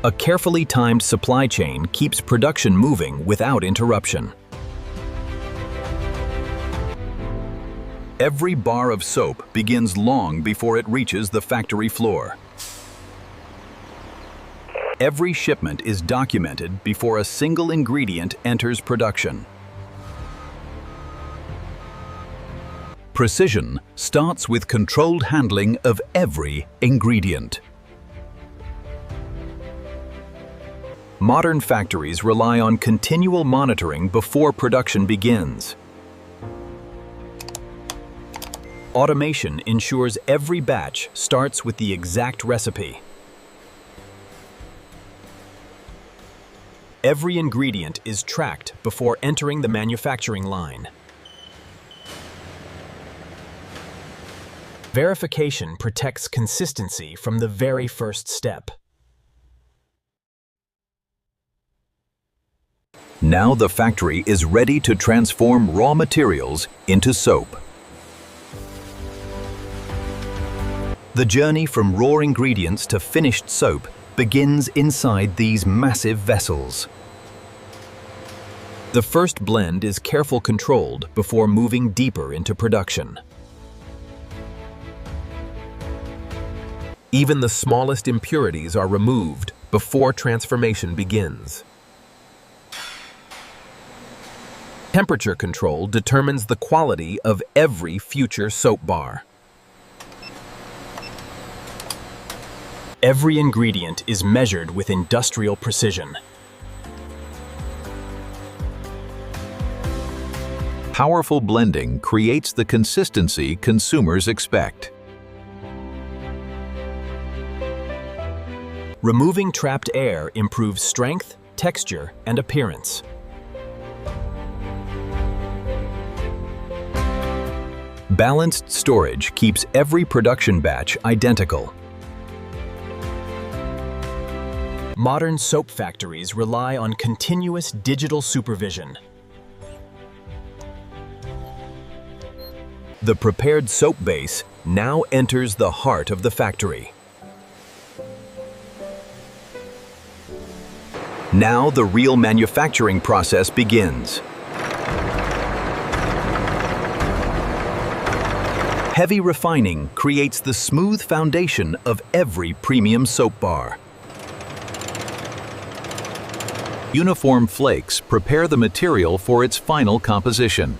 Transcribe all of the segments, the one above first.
A carefully timed supply chain keeps production moving without interruption. Every bar of soap begins long before it reaches the factory floor. Every shipment is documented before a single ingredient enters production. Precision starts with controlled handling of every ingredient. Modern factories rely on continual monitoring before production begins. Automation ensures every batch starts with the exact recipe. Every ingredient is tracked before entering the manufacturing line. Verification protects consistency from the very first step. Now the factory is ready to transform raw materials into soap. The journey from raw ingredients to finished soap begins inside these massive vessels. The first blend is carefully controlled before moving deeper into production. Even the smallest impurities are removed before transformation begins. Temperature control determines the quality of every future soap bar. Every ingredient is measured with industrial precision. Powerful blending creates the consistency consumers expect. Removing trapped air improves strength, texture, and appearance. Balanced storage keeps every production batch identical. Modern soap factories rely on continuous digital supervision. The prepared soap base now enters the heart of the factory. Now the real manufacturing process begins. Heavy refining creates the smooth foundation of every premium soap bar. Uniform flakes prepare the material for its final composition.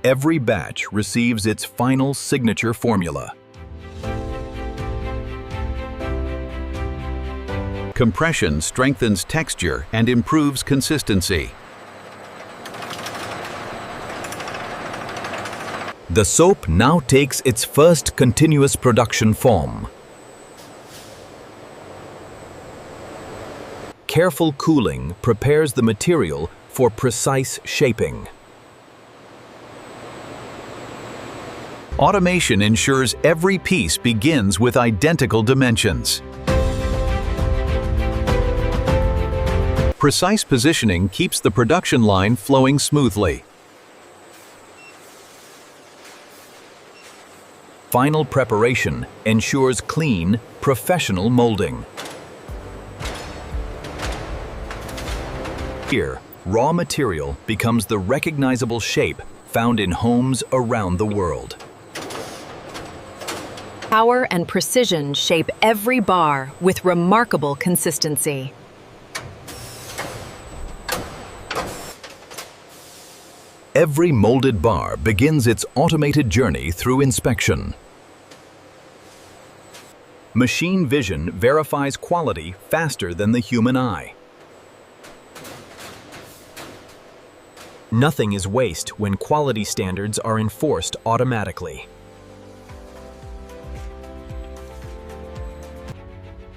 Every batch receives its final signature formula. Compression strengthens texture and improves consistency. The soap now takes its first continuous production form. Careful cooling prepares the material for precise shaping. Automation ensures every piece begins with identical dimensions. Precise positioning keeps the production line flowing smoothly. Final preparation ensures clean, professional molding. Here, raw material becomes the recognizable shape found in homes around the world. Power and precision shape every bar with remarkable consistency. Every molded bar begins its automated journey through inspection. Machine vision verifies quality faster than the human eye. Nothing is waste when quality standards are enforced automatically.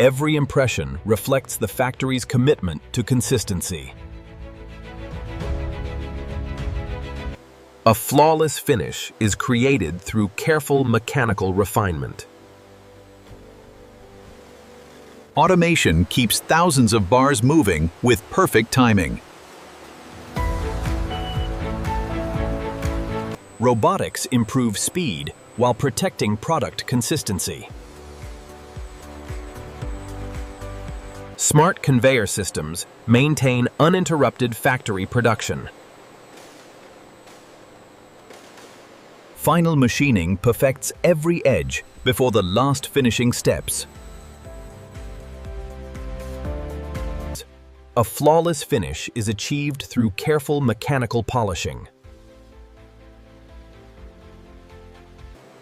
Every impression reflects the factory's commitment to consistency. A flawless finish is created through careful mechanical refinement. Automation keeps thousands of bars moving with perfect timing. Robotics improve speed while protecting product consistency. Smart conveyor systems maintain uninterrupted factory production. Final machining perfects every edge before the last finishing steps. A flawless finish is achieved through careful mechanical polishing.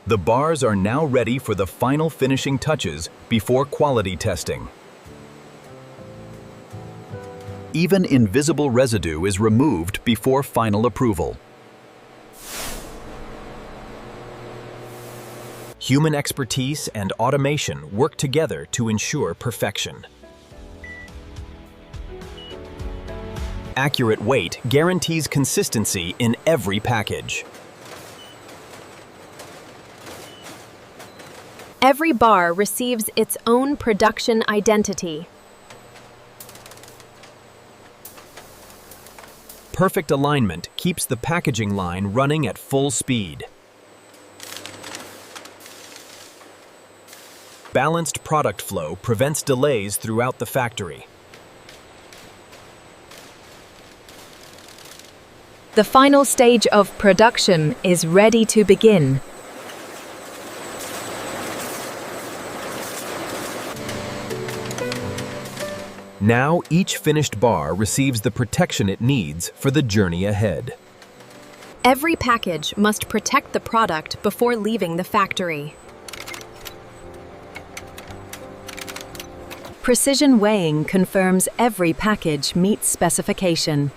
The bars are now ready for the final finishing touches before quality testing. Even invisible residue is removed before final approval. Human expertise and automation work together to ensure perfection. Accurate weight guarantees consistency in every package. Every bar receives its own production identity. Perfect alignment keeps the packaging line running at full speed. Balanced product flow prevents delays throughout the factory. The final stage of production is ready to begin. Now each finished bar receives the protection it needs for the journey ahead. Every package must protect the product before leaving the factory. Precision weighing confirms every package meets specification.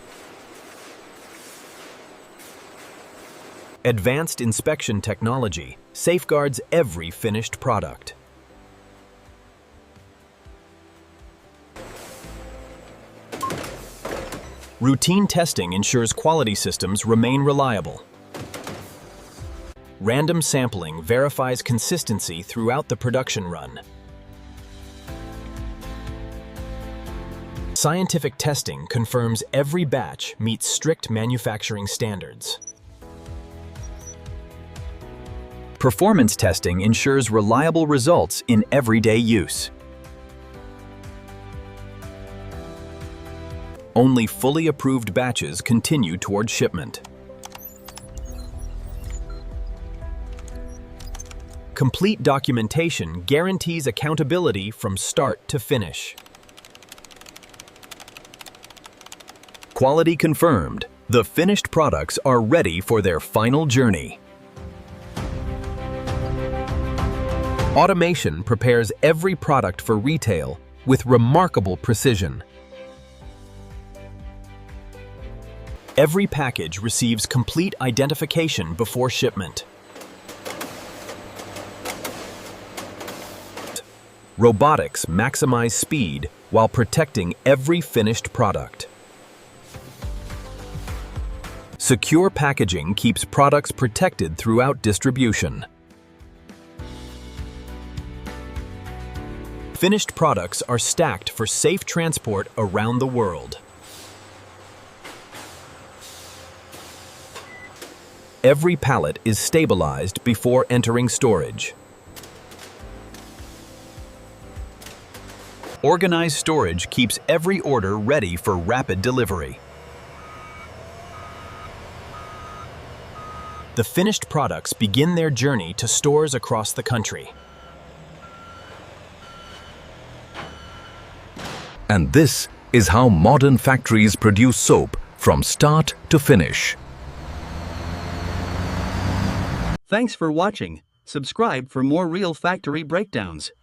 Advanced inspection technology safeguards every finished product. Routine testing ensures quality systems remain reliable. Random sampling verifies consistency throughout the production run. Scientific testing confirms every batch meets strict manufacturing standards. Performance testing ensures reliable results in everyday use. Only fully approved batches continue toward shipment. Complete documentation guarantees accountability from start to finish. Quality confirmed. The finished products are ready for their final journey. Automation prepares every product for retail with remarkable precision. Every package receives complete identification before shipment. Robotics maximize speed while protecting every finished product. Secure packaging keeps products protected throughout distribution. Finished products are stacked for safe transport around the world. Every pallet is stabilized before entering storage. Organized storage keeps every order ready for rapid delivery. The finished products begin their journey to stores across the country. And this is how modern factories produce soap from start to finish. Thanks for watching. Subscribe for more real factory breakdowns.